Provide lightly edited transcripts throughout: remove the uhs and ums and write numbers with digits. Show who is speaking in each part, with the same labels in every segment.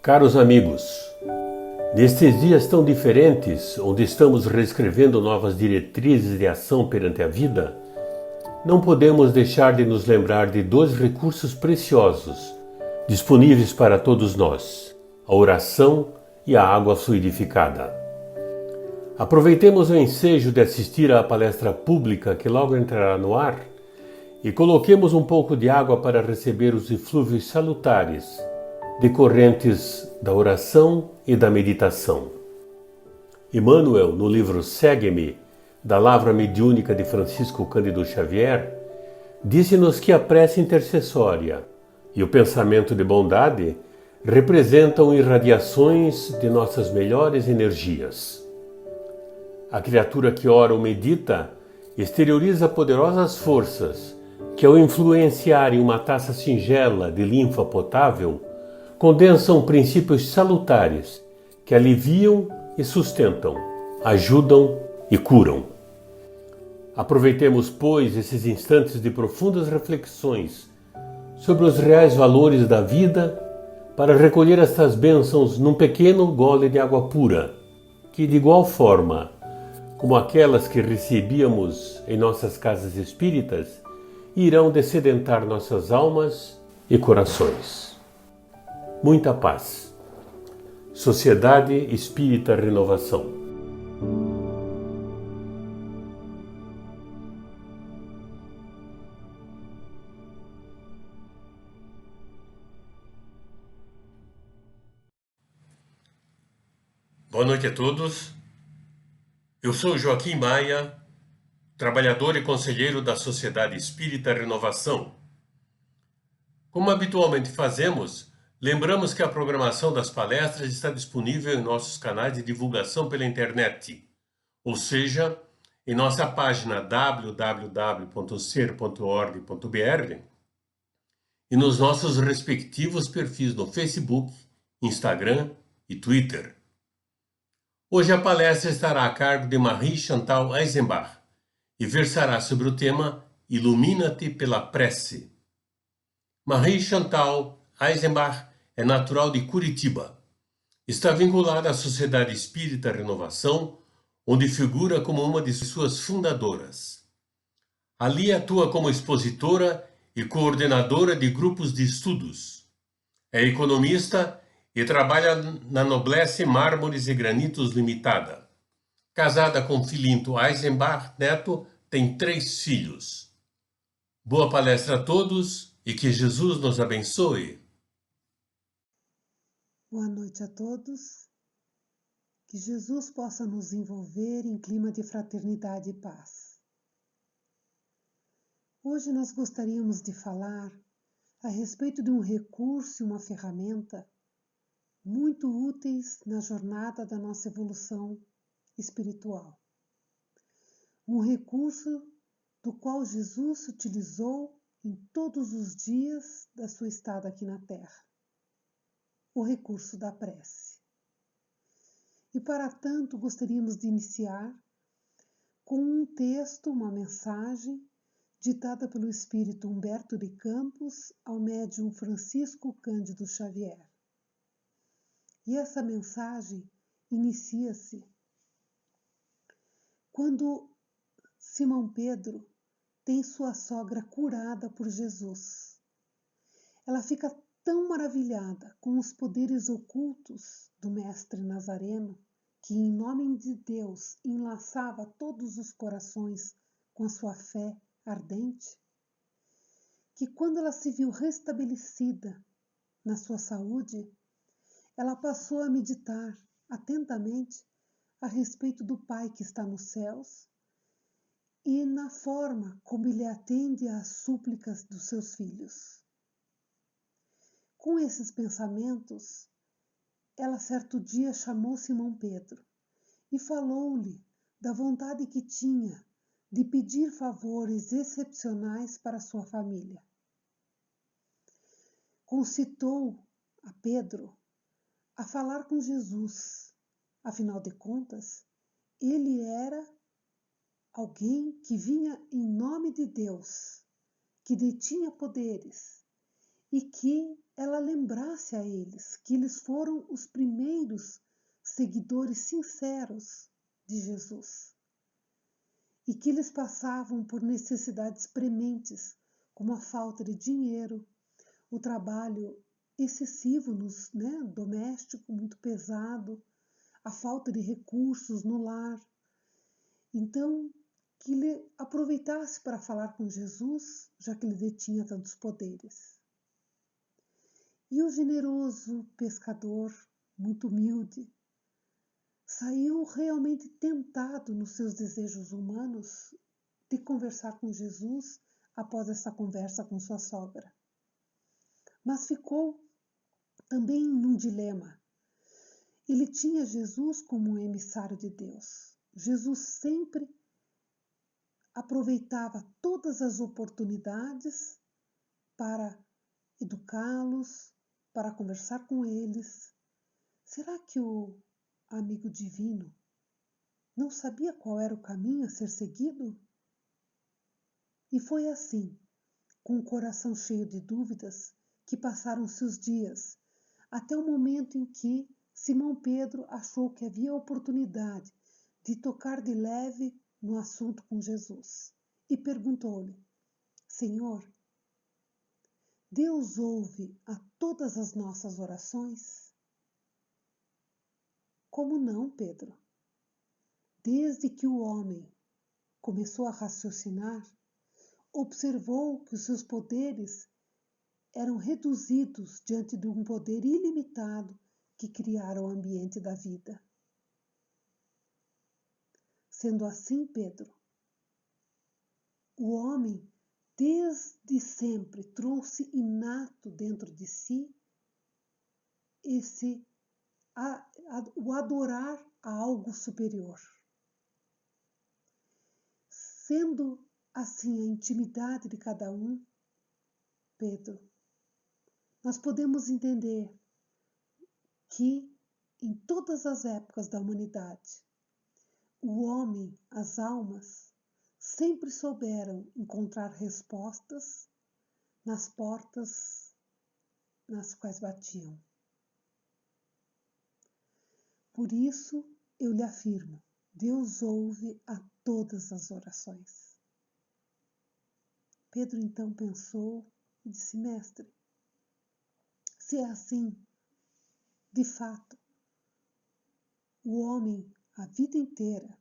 Speaker 1: Caros amigos, nestes dias tão diferentes, onde estamos reescrevendo novas diretrizes de ação perante a vida, não podemos deixar de nos lembrar de dois recursos preciosos disponíveis para todos nós: a oração e a água fluidificada. Aproveitemos o ensejo de assistir à palestra pública que logo entrará no ar e coloquemos um pouco de água para receber os eflúvios salutares decorrentes da oração e da meditação. Emmanuel, no livro Segue-me, da Lavra Mediúnica de Francisco Cândido Xavier, disse-nos que a prece intercessória e o pensamento de bondade representam irradiações de nossas melhores energias. A criatura que ora ou medita exterioriza poderosas forças que, ao influenciar em uma taça singela de linfa potável, condensam princípios salutares que aliviam e sustentam, ajudam e curam. Aproveitemos, pois, esses instantes de profundas reflexões sobre os reais valores da vida para recolher estas bênçãos num pequeno gole de água pura, que, de igual forma como aquelas que recebíamos em nossas casas espíritas, irão dessedentar nossas almas e corações. Muita paz. Sociedade Espírita Renovação. Boa noite a todos. Eu sou Joaquim Maia, trabalhador e conselheiro da Sociedade Espírita Renovação. Como habitualmente fazemos, lembramos que a programação das palestras está disponível em nossos canais de divulgação pela internet, ou seja, em nossa página www.ser.org.br e nos nossos respectivos perfis no Facebook, Instagram e Twitter. Hoje a palestra estará a cargo de Marie-Chantal Eisenbach e versará sobre o tema Ilumina-te pela prece. Marie-Chantal Eisenbach é natural de Curitiba. Está vinculada à Sociedade Espírita Renovação, onde figura como uma de suas fundadoras. Ali atua como expositora e coordenadora de grupos de estudos. É economista e trabalha na Noblesse Mármores e Granitos Limitada. Casada com Filinto Eisenbach Neto, tem 3 filhos. Boa palestra a todos e que Jesus nos abençoe.
Speaker 2: Boa noite a todos. Que Jesus possa nos envolver em clima de fraternidade e paz. Hoje nós gostaríamos de falar a respeito de um recurso e uma ferramenta muito úteis na jornada da nossa evolução espiritual. Um recurso do qual Jesus utilizou em todos os dias da sua estada aqui na Terra. O recurso da prece. E para tanto gostaríamos de iniciar com um texto, uma mensagem ditada pelo espírito Humberto de Campos ao médium Francisco Cândido Xavier. E essa mensagem inicia-se quando Simão Pedro tem sua sogra curada por Jesus. Ela fica tão maravilhada com os poderes ocultos do Mestre Nazareno, que em nome de Deus enlaçava todos os corações com a sua fé ardente, que quando ela se viu restabelecida na sua saúde, ela passou a meditar atentamente a respeito do Pai que está nos céus e na forma como Ele atende às súplicas dos seus filhos. Com esses pensamentos, ela certo dia chamou Simão Pedro e falou-lhe da vontade que tinha de pedir favores excepcionais para sua família. Concitou a Pedro a falar com Jesus. Afinal de contas, ele era alguém que vinha em nome de Deus, que detinha poderes e que ela lembrasse a eles que eles foram os primeiros seguidores sinceros de Jesus e que eles passavam por necessidades prementes, como a falta de dinheiro, o trabalho excessivo doméstico, muito pesado, a falta de recursos no lar. Então, que ele aproveitasse para falar com Jesus, já que ele detinha tantos poderes. E o generoso pescador, muito humilde, saiu realmente tentado nos seus desejos humanos de conversar com Jesus após essa conversa com sua sogra. Mas ficou também num dilema. Ele tinha Jesus como um emissário de Deus. Jesus sempre aproveitava todas as oportunidades para educá-los, para conversar com eles. Será que o amigo divino não sabia qual era o caminho a ser seguido? E foi assim, com o coração cheio de dúvidas, que passaram-se os dias, até o momento em que Simão Pedro achou que havia oportunidade de tocar de leve no assunto com Jesus e perguntou-lhe: Senhor, Deus ouve a todas as nossas orações? Como não, Pedro? Desde que o homem começou a raciocinar, observou que os seus poderes eram reduzidos diante de um poder ilimitado que criara o ambiente da vida. Sendo assim, Pedro, o homem desde sempre trouxe inato dentro de si o adorar a algo superior. Sendo assim a intimidade de cada um, Pedro, nós podemos entender que em todas as épocas da humanidade, o homem, as almas, sempre souberam encontrar respostas nas portas nas quais batiam. Por isso, eu lhe afirmo, Deus ouve a todas as orações. Pedro então pensou e disse: Mestre, se é assim, de fato, o homem, a vida inteira,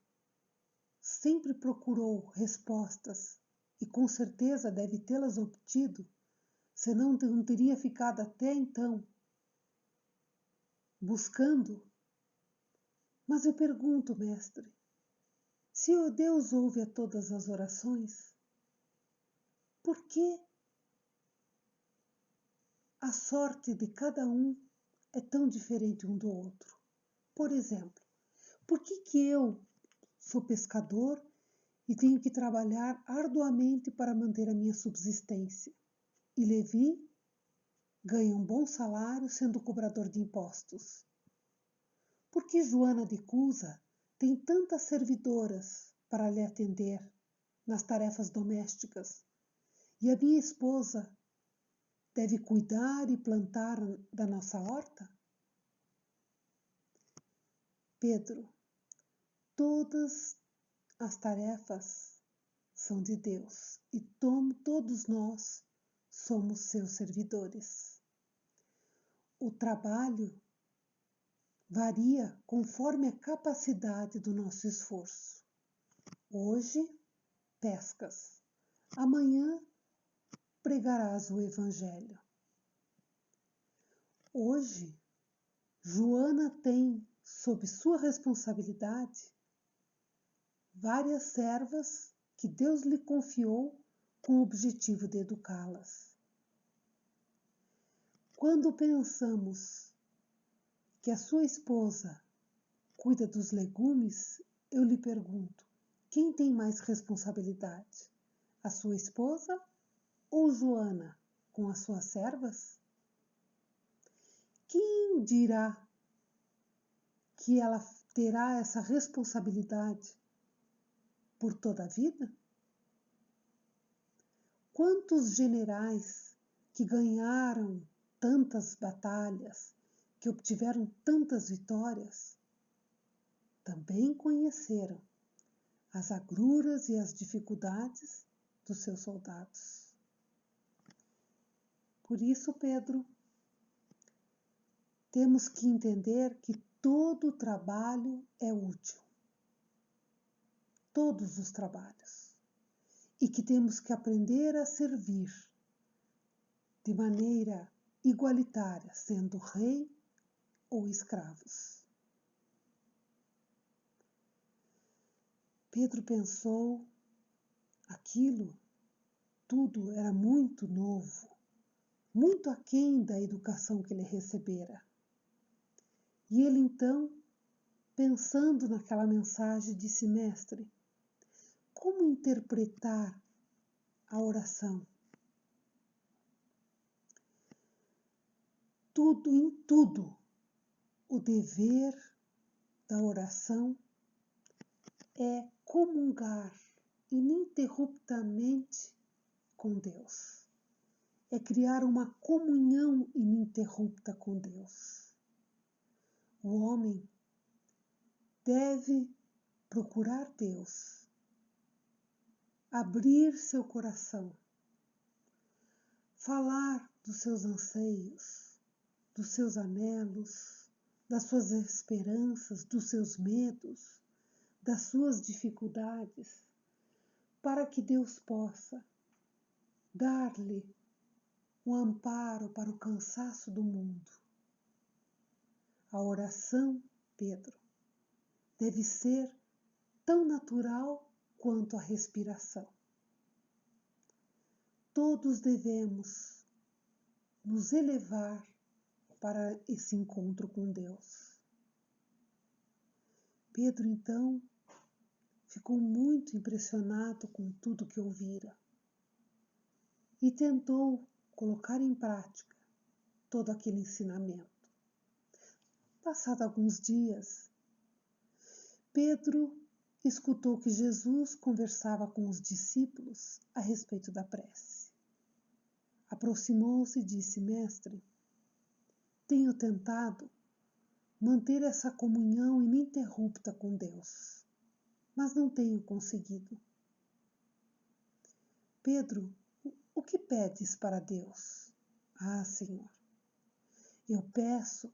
Speaker 2: sempre procurou respostas e com certeza deve tê-las obtido, senão não teria ficado até então buscando. Mas eu pergunto, mestre, se o Deus ouve a todas as orações, por que a sorte de cada um é tão diferente um do outro? Por exemplo, por que eu sou pescador e tenho que trabalhar arduamente para manter a minha subsistência? E Levi ganha um bom salário sendo cobrador de impostos. Por que Joana de Cusa tem tantas servidoras para lhe atender nas tarefas domésticas e a minha esposa deve cuidar e plantar da nossa horta? Pedro, todas as tarefas são de Deus e todos nós somos seus servidores. O trabalho varia conforme a capacidade do nosso esforço. Hoje, pescas. Amanhã, pregarás o Evangelho. Hoje, Joana tem sob sua responsabilidade várias servas que Deus lhe confiou com o objetivo de educá-las. Quando pensamos que a sua esposa cuida dos legumes, eu lhe pergunto, quem tem mais responsabilidade? A sua esposa ou Joana com as suas servas? Quem dirá que ela terá essa responsabilidade por toda a vida? Quantos generais que ganharam tantas batalhas, que obtiveram tantas vitórias, também conheceram as agruras e as dificuldades dos seus soldados. Por isso, Pedro, temos que entender que todo trabalho é útil. Todos os trabalhos. E que temos que aprender a servir de maneira igualitária, sendo rei ou escravos. Pedro pensou, aquilo tudo era muito novo, muito aquém da educação que ele recebera. E ele então, pensando naquela mensagem, disse: Mestre, como interpretar a oração? Em tudo, o dever da oração é comungar ininterruptamente com Deus. É criar uma comunhão ininterrupta com Deus. O homem deve procurar Deus, abrir seu coração, falar dos seus anseios, dos seus anelos, das suas esperanças, dos seus medos, das suas dificuldades, para que Deus possa dar-lhe o amparo para o cansaço do mundo. A oração, Pedro, deve ser tão natural quanto a respiração. Todos devemos nos elevar para esse encontro com Deus. Pedro, então, ficou muito impressionado com tudo que ouvira e tentou colocar em prática todo aquele ensinamento. Passados alguns dias, Pedro escutou que Jesus conversava com os discípulos a respeito da prece. Aproximou-se e disse: Mestre, tenho tentado manter essa comunhão ininterrupta com Deus, mas não tenho conseguido. Pedro, o que pedes para Deus? Ah, Senhor, eu peço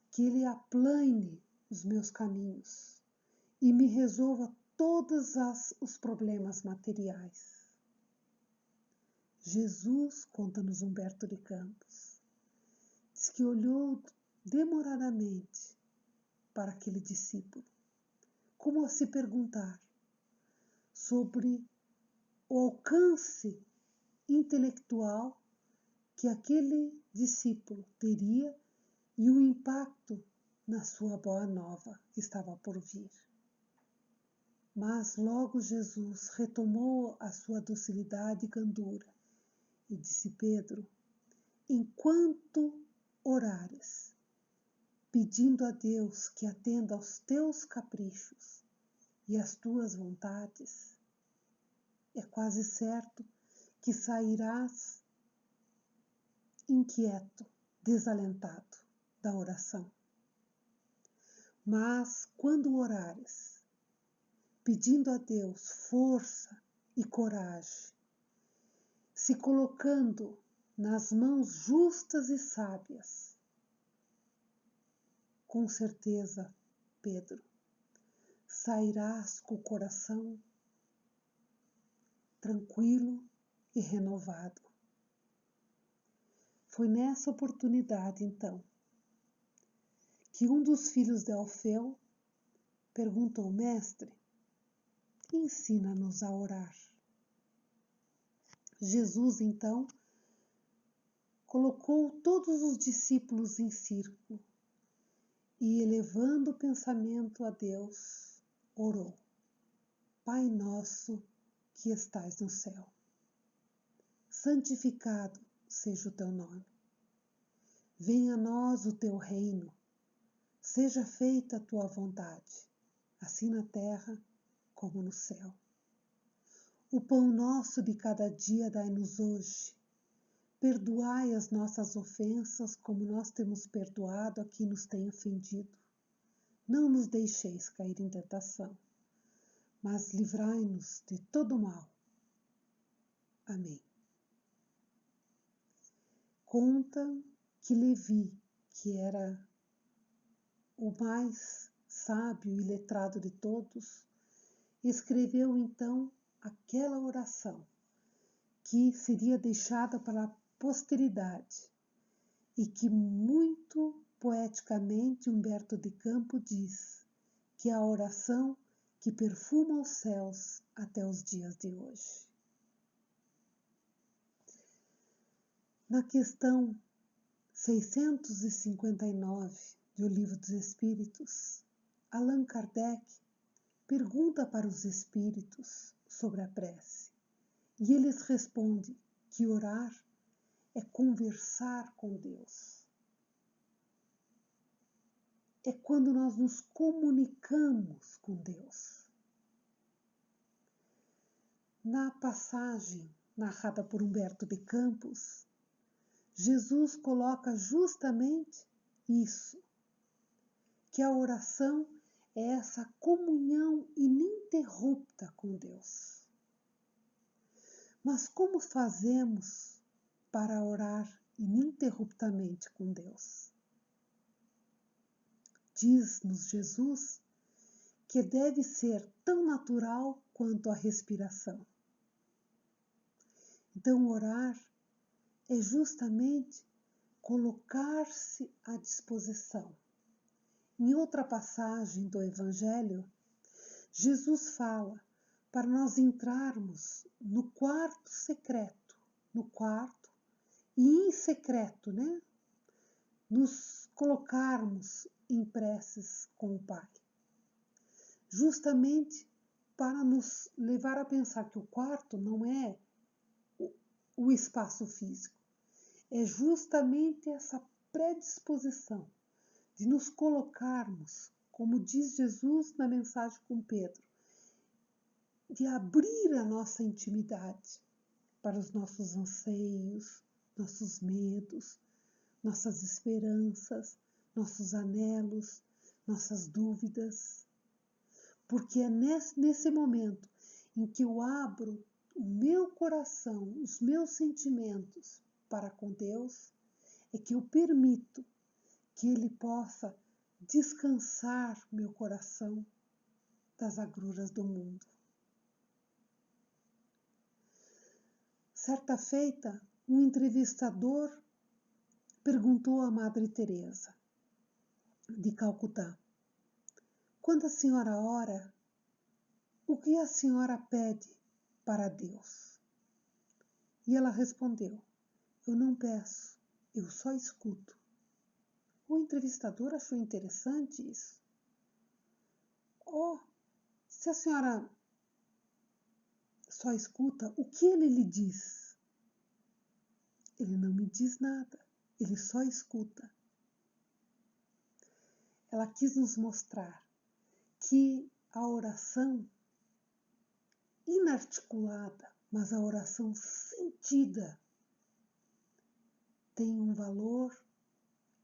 Speaker 2: que Ele aplane os meus caminhos e me resolva todos os problemas materiais. Jesus, conta-nos Humberto de Campos, diz que olhou demoradamente para aquele discípulo, como a se perguntar sobre o alcance intelectual que aquele discípulo teria e o impacto na sua boa nova que estava por vir. Mas logo Jesus retomou a sua docilidade e candura e disse: Pedro, enquanto orares, pedindo a Deus que atenda aos teus caprichos e às tuas vontades, é quase certo que sairás inquieto, desalentado da oração. Mas quando orares, pedindo a Deus força e coragem, se colocando nas mãos justas e sábias, com certeza, Pedro, sairás com o coração tranquilo e renovado. Foi nessa oportunidade, então, que um dos filhos de Alfeu perguntou: Mestre, ensina-nos a orar. Jesus, então, colocou todos os discípulos em círculo e, elevando o pensamento a Deus, orou: Pai nosso que estais no céu, santificado seja o teu nome. Venha a nós o teu reino, seja feita a tua vontade, assim na terra como no céu. O pão nosso de cada dia dai-nos hoje. perdoai as nossas ofensas, como nós temos perdoado a quem nos tem ofendido. Não nos deixeis cair em tentação, mas livrai-nos de todo mal. Amém. Conta que Levi, que era o mais sábio e letrado de todos, escreveu então aquela oração que seria deixada para a posteridade e que muito poeticamente Humberto de Campos diz que é a oração que perfuma os céus até os dias de hoje. Na questão 659 do Livro dos Espíritos, Allan Kardec pergunta para os espíritos sobre a prece e eles respondem que orar é conversar com Deus. É quando nós nos comunicamos com Deus. Na passagem narrada por Humberto de Campos, Jesus coloca justamente isso, que a oração é essa comunhão ininterrupta com Deus. Mas como fazemos para orar ininterruptamente com Deus? Diz-nos Jesus que deve ser tão natural quanto a respiração. Então, orar é justamente colocar-se à disposição. Em outra passagem do Evangelho, Jesus fala para nós entrarmos no quarto secreto, e em secreto, nos colocarmos em preces com o Pai. Justamente para nos levar a pensar que o quarto não é o espaço físico, é justamente essa predisposição de nos colocarmos, como diz Jesus na mensagem com Pedro, de abrir a nossa intimidade para os nossos anseios, nossos medos, nossas esperanças, nossos anelos, nossas dúvidas. Porque é nesse momento em que eu abro o meu coração, os meus sentimentos para com Deus, é que eu permito que Ele possa descansar meu coração das agruras do mundo. Certa feita, um entrevistador perguntou à Madre Teresa de Calcutá: quando a senhora ora, o que a senhora pede para Deus? E ela respondeu: eu não peço, eu só escuto. O entrevistador achou interessante isso. Se a senhora só escuta, o que ele lhe diz? Ele não me diz nada, ele só escuta. Ela quis nos mostrar que a oração inarticulada, mas a oração sentida, tem um valor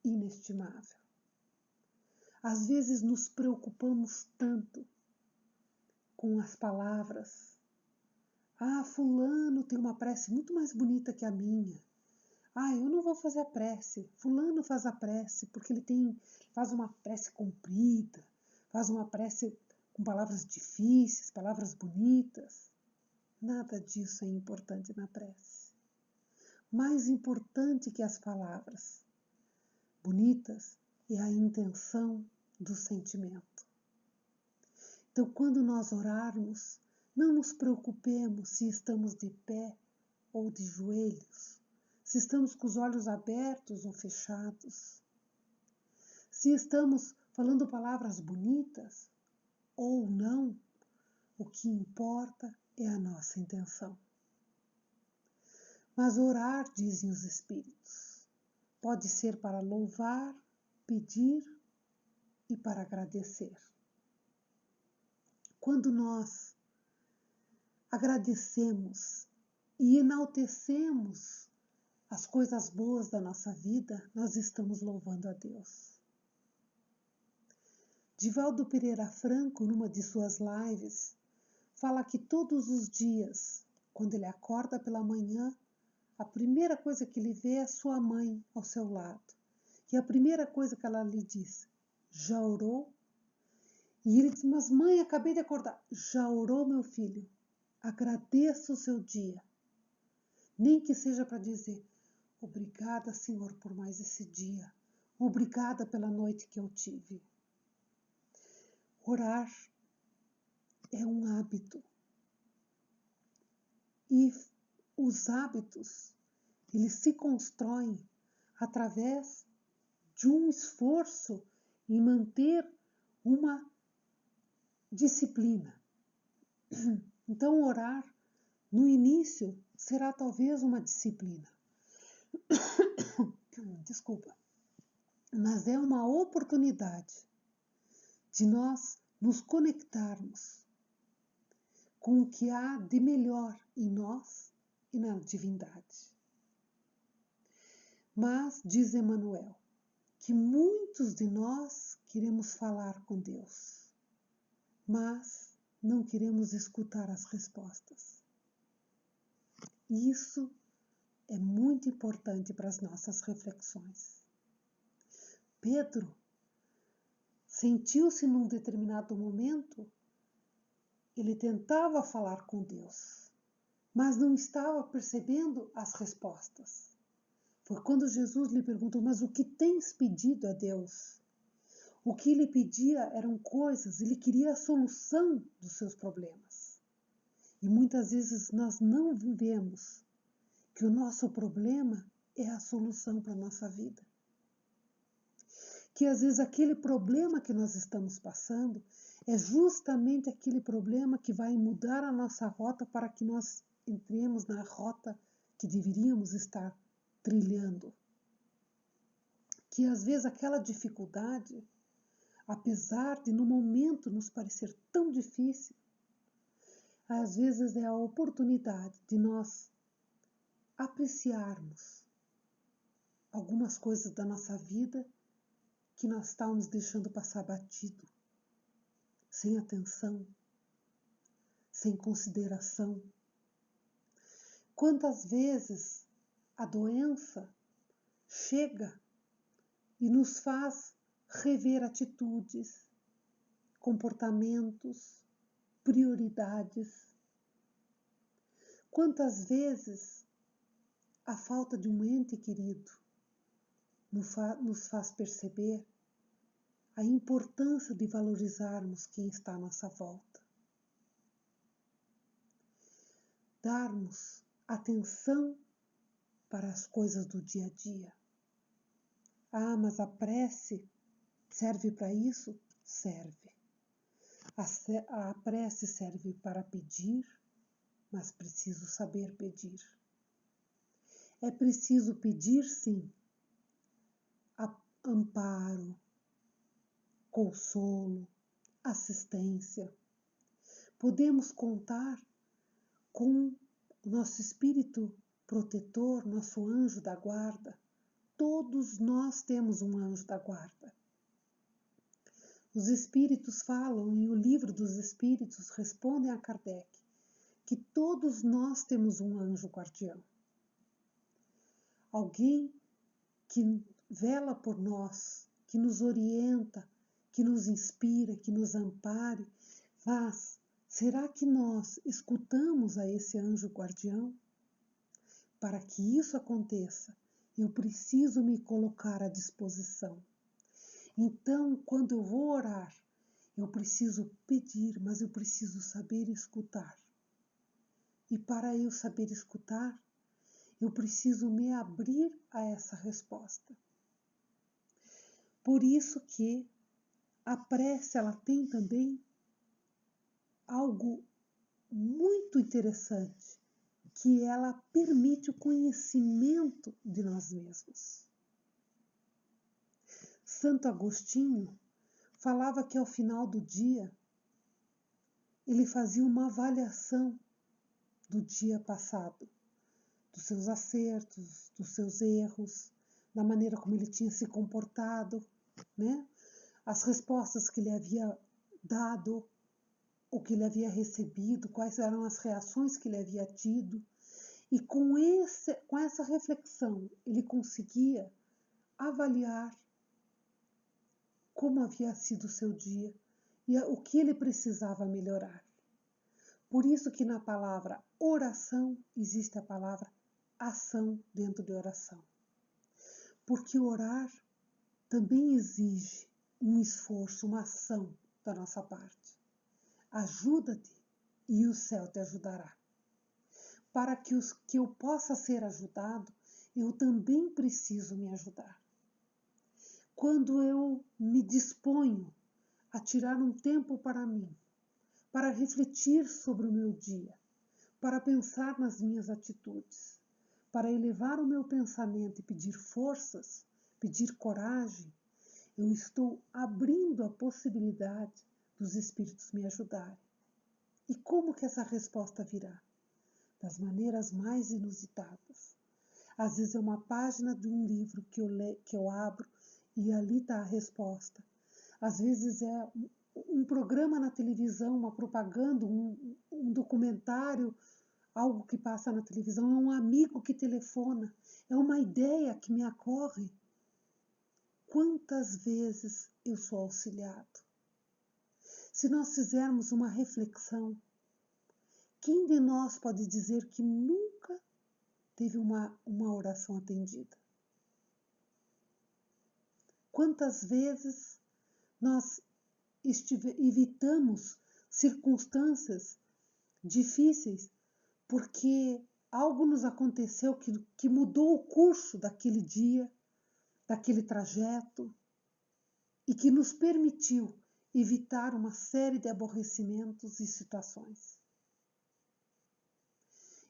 Speaker 2: inestimável. Às vezes nos preocupamos tanto com as palavras. Fulano tem uma prece muito mais bonita que a minha. Eu não vou fazer a prece. Fulano faz a prece porque ele faz uma prece comprida, faz uma prece com palavras difíceis, palavras bonitas. Nada disso é importante na prece. Mais importante que as palavras bonitas é a intenção do sentimento. Então, quando nós orarmos, não nos preocupemos se estamos de pé ou de joelhos, se estamos com os olhos abertos ou fechados, se estamos falando palavras bonitas ou não. O que importa é a nossa intenção. Mas orar, dizem os Espíritos, pode ser para louvar, pedir e para agradecer. Quando nós agradecemos e enaltecemos as coisas boas da nossa vida, nós estamos louvando a Deus. Divaldo Pereira Franco, numa de suas lives, fala que todos os dias, quando ele acorda pela manhã, a primeira coisa que ele vê é sua mãe ao seu lado. E a primeira coisa que ela lhe diz, já orou? E ele diz, mas mãe, acabei de acordar. Já orou, meu filho? Agradeça o seu dia. Nem que seja para dizer, obrigada, Senhor, por mais esse dia. Obrigada pela noite que eu tive. Orar é um hábito. E os hábitos, eles se constroem através de um esforço em manter uma disciplina. Então, orar, no início, será talvez uma disciplina. Desculpa. Mas é uma oportunidade de nós nos conectarmos com o que há de melhor em nós e na divindade. Mas, diz Emmanuel, que muitos de nós queremos falar com Deus, mas não queremos escutar as respostas. Isso é muito importante para as nossas reflexões. Pedro sentiu-se num determinado momento, ele tentava falar com Deus, mas não estava percebendo as respostas. Foi quando Jesus lhe perguntou, mas o que tens pedido a Deus? O que ele pedia eram coisas, ele queria a solução dos seus problemas. E muitas vezes nós não vemos que o nosso problema é a solução para a nossa vida. Que às vezes aquele problema que nós estamos passando é justamente aquele problema que vai mudar a nossa rota para que nós entremos na rota que deveríamos estar trilhando. Que às vezes aquela dificuldade, apesar de no momento nos parecer tão difícil, às vezes é a oportunidade de nós apreciarmos algumas coisas da nossa vida que nós estávamos deixando passar batido, sem atenção, sem consideração. Quantas vezes a doença chega e nos faz rever atitudes, comportamentos, prioridades. Quantas vezes a falta de um ente querido nos faz perceber a importância de valorizarmos quem está à nossa volta. Darmos atenção para as coisas do dia a dia. Ah, mas a prece serve para isso? Serve. A prece serve para pedir, mas preciso saber pedir. É preciso pedir, sim, amparo, consolo, assistência. Podemos contar com o nosso espírito protetor, nosso anjo da guarda. Todos nós temos um anjo da guarda. Os espíritos falam, e o livro dos espíritos respondem a Kardec, que todos nós temos um anjo guardião. Alguém que vela por nós, que nos orienta, que nos inspira, que nos ampare. Mas será que nós escutamos a esse anjo guardião? Para que isso aconteça, eu preciso me colocar à disposição. Então, quando eu vou orar, eu preciso pedir, mas eu preciso saber escutar. E para eu saber escutar, eu preciso me abrir a essa resposta. Por isso que a prece, ela tem também algo muito interessante, que ela permite o conhecimento de nós mesmos. Santo Agostinho falava que ao final do dia, ele fazia uma avaliação do dia passado, dos seus acertos, dos seus erros, da maneira como ele tinha se comportado, né? As respostas que ele havia dado, o que ele havia recebido, quais eram as reações que ele havia tido. E com essa reflexão, ele conseguia avaliar como havia sido o seu dia e o que ele precisava melhorar. Por isso que na palavra oração existe a palavra ação dentro de oração. Porque orar também exige um esforço, uma ação da nossa parte. Ajuda-te e o céu te ajudará. Para que eu possa ser ajudado, eu também preciso me ajudar. Quando eu me disponho a tirar um tempo para mim, para refletir sobre o meu dia, para pensar nas minhas atitudes, para elevar o meu pensamento e pedir forças, pedir coragem, eu estou abrindo a possibilidade dos Espíritos me ajudarem. E como que essa resposta virá? Das maneiras mais inusitadas. Às vezes é uma página de um livro que eu abro e ali está a resposta. Às vezes é um programa na televisão, uma propaganda, um documentário, algo que passa na televisão, é um amigo que telefona, é uma ideia que me ocorre. Quantas vezes eu sou auxiliado? Se nós fizermos uma reflexão, quem de nós pode dizer que nunca teve uma oração atendida? Quantas vezes nós evitamos circunstâncias difíceis porque algo nos aconteceu que mudou o curso daquele dia, daquele trajeto, e que nos permitiu evitar uma série de aborrecimentos e situações.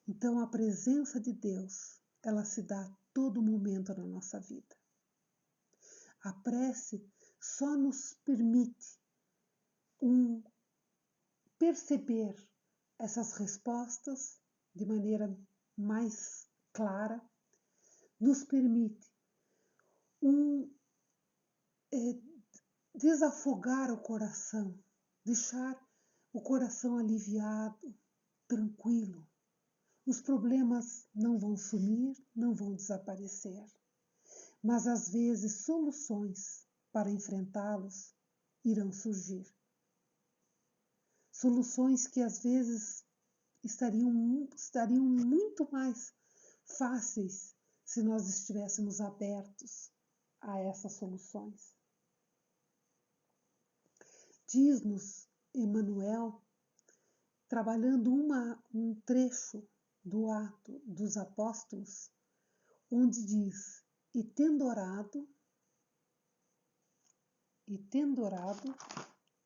Speaker 2: Então a presença de Deus, ela se dá a todo momento na nossa vida. A prece só nos permite perceber essas respostas de maneira mais clara, nos permite desafogar o coração, deixar o coração aliviado, tranquilo. Os problemas não vão sumir, não vão desaparecer, mas às vezes soluções para enfrentá-los irão surgir. Soluções que às vezes estariam muito mais fáceis se nós estivéssemos abertos a essas soluções. Diz-nos Emmanuel, trabalhando um trecho do Ato dos Apóstolos, onde diz: e tendo orado,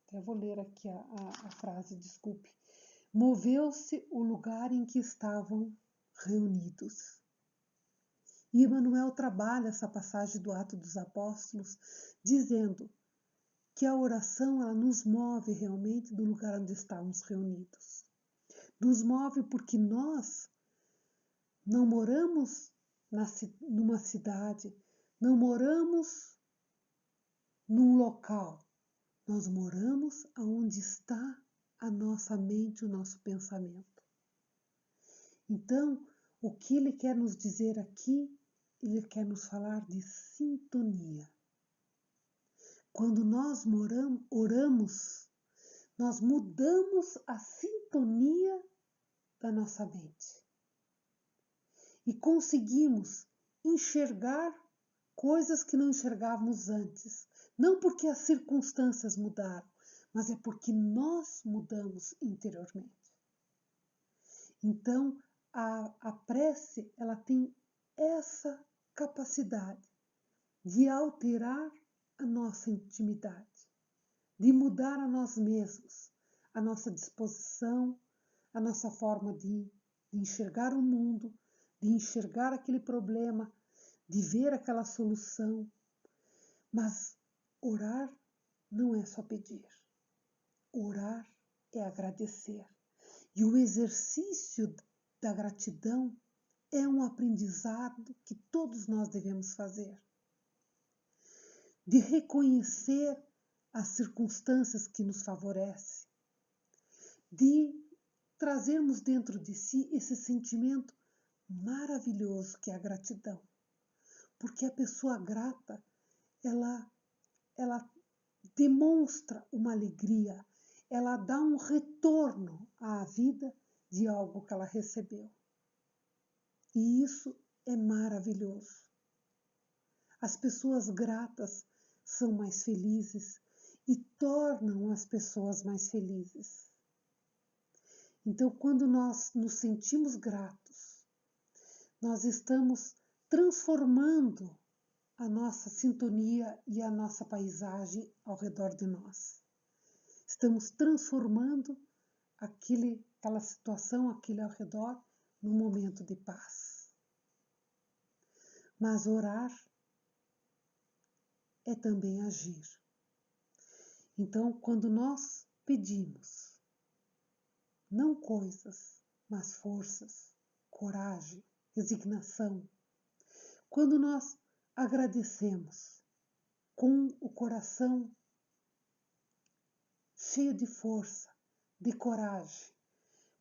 Speaker 2: até vou ler aqui a frase, desculpe, moveu-se o lugar em que estavam reunidos. E Emmanuel trabalha essa passagem do Ato dos Apóstolos, dizendo que a oração ela nos move realmente do lugar onde estávamos reunidos. Nos move porque nós não moramos numa cidade, não moramos num local, nós moramos aonde está a nossa mente, o nosso pensamento. Então, o que ele quer nos dizer aqui, ele quer nos falar de sintonia. Quando nós oramos, nós mudamos a sintonia da nossa mente. E conseguimos enxergar coisas que não enxergávamos antes. Não porque as circunstâncias mudaram, mas é porque nós mudamos interiormente. Então, a prece, ela tem essa capacidade de alterar a nossa intimidade, de mudar a nós mesmos, a nossa disposição, a nossa forma de enxergar o mundo, de enxergar aquele problema, de ver aquela solução. Mas orar não é só pedir. Orar é agradecer. E o exercício da gratidão é um aprendizado que todos nós devemos fazer. De reconhecer as circunstâncias que nos favorecem, de trazermos dentro de si esse sentimento maravilhoso que é a gratidão. Porque a pessoa grata, ela demonstra uma alegria, ela dá um retorno à vida de algo que ela recebeu. E isso é maravilhoso. As pessoas gratas são mais felizes e tornam as pessoas mais felizes. Então, quando nós nos sentimos gratos, nós estamos transformando a nossa sintonia e a nossa paisagem ao redor de nós. Estamos transformando aquela situação, aquele ao redor, num momento de paz. Mas orar é também agir. Então, quando nós pedimos, não coisas, mas forças, coragem, resignação, quando nós agradecemos com o coração cheio de força, de coragem,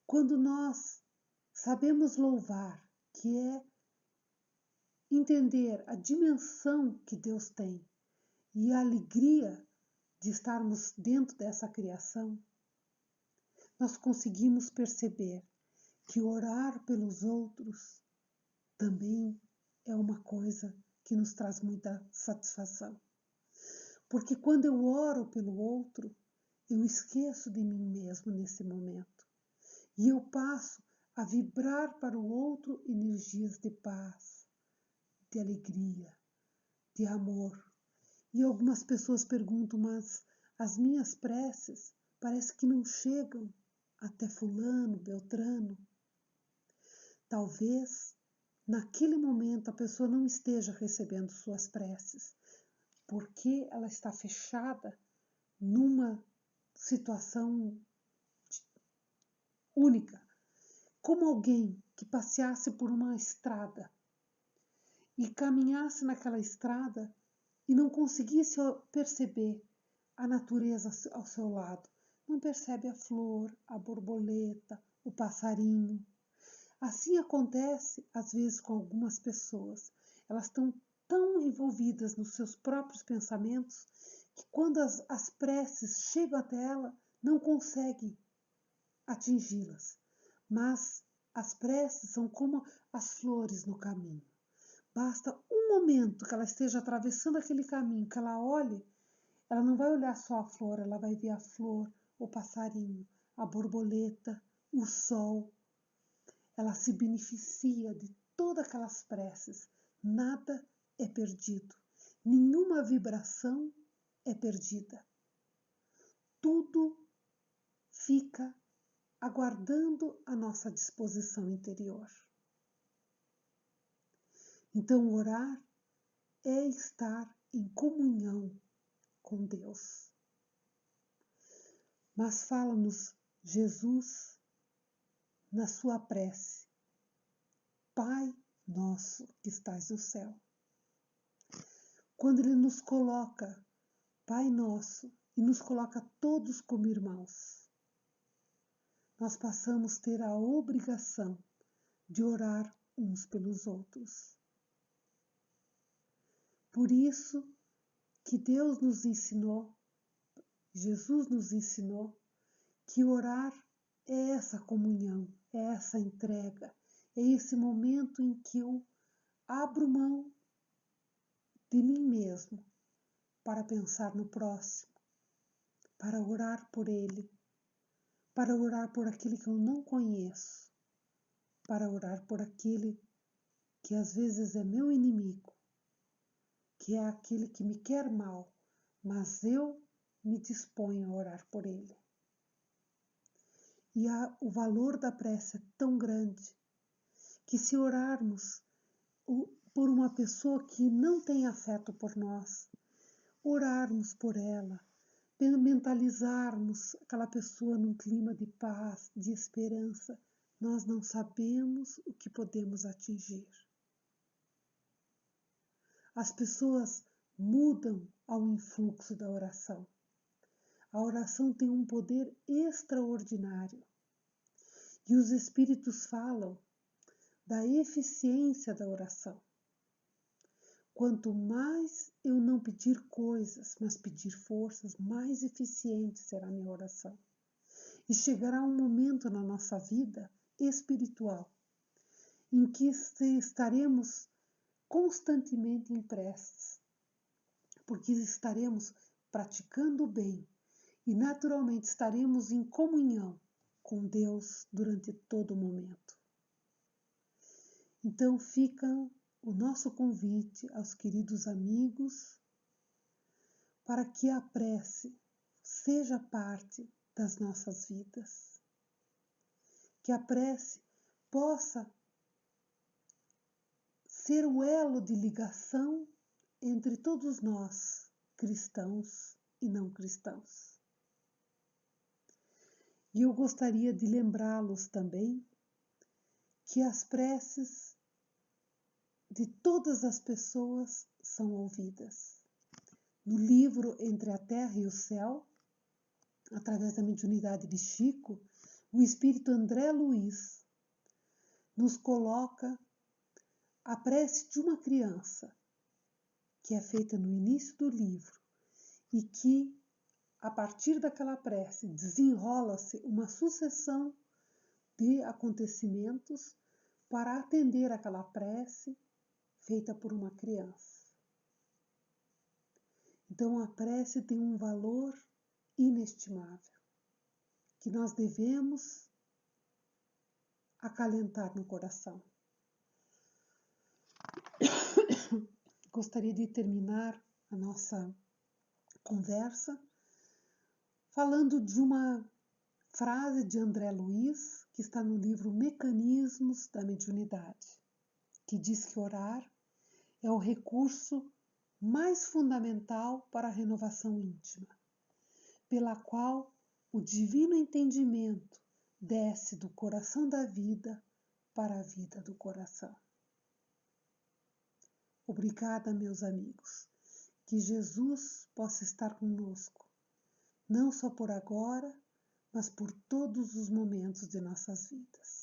Speaker 2: quando nós sabemos louvar, que é entender a dimensão que Deus tem e a alegria de estarmos dentro dessa criação, nós conseguimos perceber que orar pelos outros também é uma coisa que nos traz muita satisfação. Porque quando eu oro pelo outro, eu esqueço de mim mesmo nesse momento. E eu passo a vibrar para o outro energias de paz, de alegria, de amor. E algumas pessoas perguntam, mas as minhas preces parece que não chegam até fulano, beltrano. Talvez naquele momento a pessoa não esteja recebendo suas preces, porque ela está fechada numa situação única, como alguém que passeasse por uma estrada e caminhasse naquela estrada e não conseguisse perceber a natureza ao seu lado. Não percebe a flor, a borboleta, o passarinho. Assim acontece, às vezes, com algumas pessoas. Elas estão tão envolvidas nos seus próprios pensamentos que quando as preces chegam até ela, não conseguem atingi-las. Mas as preces são como as flores no caminho. Basta um momento que ela esteja atravessando aquele caminho, que ela olhe, ela não vai olhar só a flor, ela vai ver a flor, o passarinho, a borboleta, o sol. Ela se beneficia de todas aquelas preces. Nada é perdido. Nenhuma vibração é perdida. Tudo fica aguardando a nossa disposição interior. Então, orar é estar em comunhão com Deus. Mas fala-nos Jesus na sua prece: Pai nosso que estás no céu. Quando Ele nos coloca Pai nosso e nos coloca todos como irmãos, nós passamos a ter a obrigação de orar uns pelos outros. Por isso que Deus nos ensinou, Jesus nos ensinou, que orar é essa comunhão, é essa entrega, é esse momento em que eu abro mão de mim mesmo para pensar no próximo, para orar por ele, para orar por aquele que eu não conheço, para orar por aquele que às vezes é meu inimigo, que é aquele que me quer mal, mas eu me disponho a orar por ele. E o valor da prece é tão grande que se orarmos por uma pessoa que não tem afeto por nós, orarmos por ela, mentalizarmos aquela pessoa num clima de paz, de esperança, nós não sabemos o que podemos atingir. As pessoas mudam ao influxo da oração. A oração tem um poder extraordinário. E os Espíritos falam da eficiência da oração. Quanto mais eu não pedir coisas, mas pedir forças, mais eficiente será a minha oração. E chegará um momento na nossa vida espiritual em que estaremos constantemente em preces, porque estaremos praticando o bem e naturalmente estaremos em comunhão com Deus durante todo o momento. Então fica o nosso convite aos queridos amigos para que a prece seja parte das nossas vidas, que a prece possa ser o elo de ligação entre todos nós, cristãos e não cristãos. E eu gostaria de lembrá-los também que as preces de todas as pessoas são ouvidas. No livro Entre a Terra e o Céu, através da mediunidade de Chico, o espírito André Luiz nos coloca a prece de uma criança, que é feita no início do livro, e que, a partir daquela prece, desenrola-se uma sucessão de acontecimentos para atender aquela prece feita por uma criança. Então a prece tem um valor inestimável, que nós devemos acalentar no coração. Gostaria de terminar a nossa conversa falando de uma frase de André Luiz, que está no livro Mecanismos da Mediunidade, que diz que orar é o recurso mais fundamental para a renovação íntima, pela qual o divino entendimento desce do coração da vida para a vida do coração. Obrigada, meus amigos. Que Jesus possa estar conosco, não só por agora, mas por todos os momentos de nossas vidas.